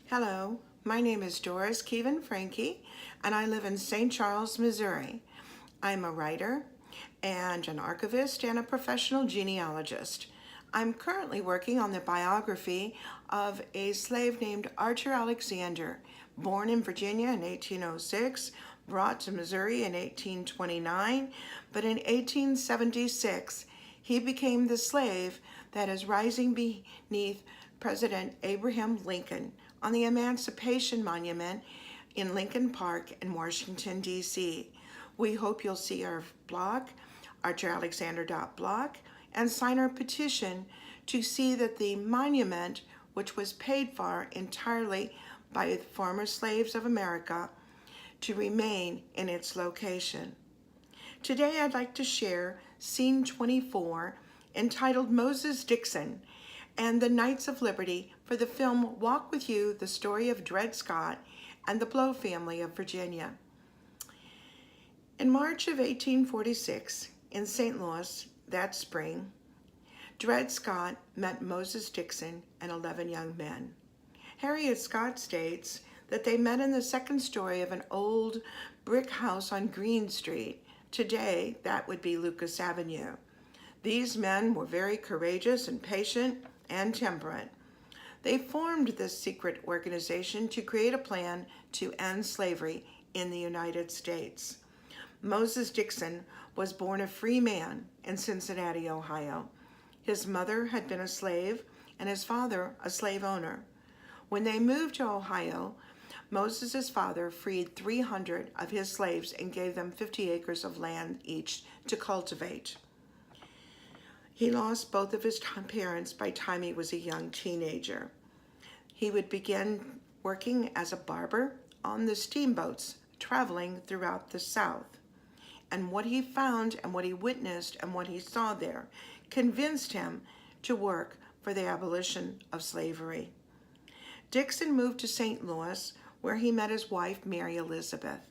Hello, my name is Doris Keevan Franke, and I live in St. Charles, Missouri. I'm a writer and an archivist and a professional genealogist. I'm currently working on the biography of a slave named Archer Alexander, born in Virginia in 1806, brought to Missouri in 1829, but in 1876 he became the slave that is rising beneath President Abraham Lincoln on the Emancipation Monument in Lincoln Park in Washington, D.C. We hope you'll see our blog, archeralexander.blog, and sign our petition to see that the monument, which was paid for entirely by the former slaves of America, to remain in its location. Today I'd like to share Scene 24, entitled Moses Dixon and the Knights of Liberty, for the film Walk With You, the story of Dred Scott and the Blow family of Virginia. In March of 1846, in St. Louis that spring, Dred Scott met Moses Dixon and 11 young men. Harriet Scott states that they met in the second story of an old brick house on Green Street. Today, that would be Lucas Avenue. These men were very courageous and patient and temperate. They formed this secret organization to create a plan to end slavery in the United States. Moses Dixon was born a free man in Cincinnati, Ohio. His mother had been a slave and his father a slave owner. When they moved to Ohio, Moses' father freed 300 of his slaves and gave them 50 acres of land each to cultivate. He lost both of his parents by the time he was a young teenager. He would begin working as a barber on the steamboats traveling throughout the South. And what he found and what he witnessed and what he saw there convinced him to work for the abolition of slavery. Dixon moved to St. Louis, where he met his wife, Mary Elizabeth.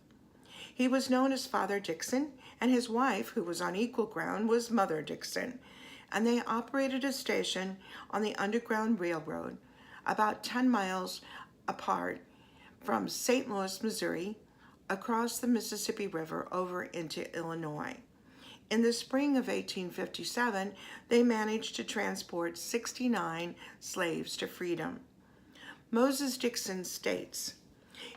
He was known as Father Dixon, and his wife, who was on equal ground, was Mother Dixon, and they operated a station on the Underground Railroad about 10 miles apart from St. Louis, Missouri, across the Mississippi River over into Illinois. In the spring of 1857, they managed to transport 69 slaves to freedom. Moses Dixon states,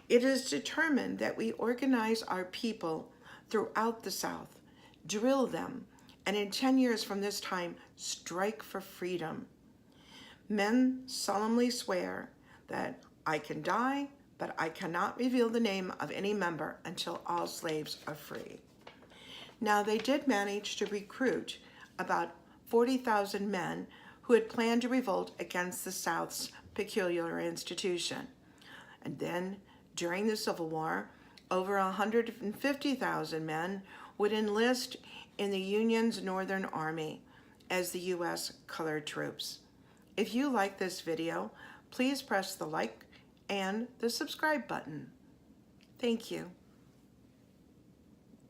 "It is determined that we organize our people throughout the South, drill them, and in 10 years from this time, strike for freedom. Men solemnly swear that I can die, but I cannot reveal the name of any member until all slaves are free." Now, they did manage to recruit about 40,000 men who had planned to revolt against the South's peculiar institution. And then, during the Civil War, over 150,000 men would enlist in the Union's Northern Army as the U.S. colored troops. If you like this video, please press the like and the subscribe button. Thank you.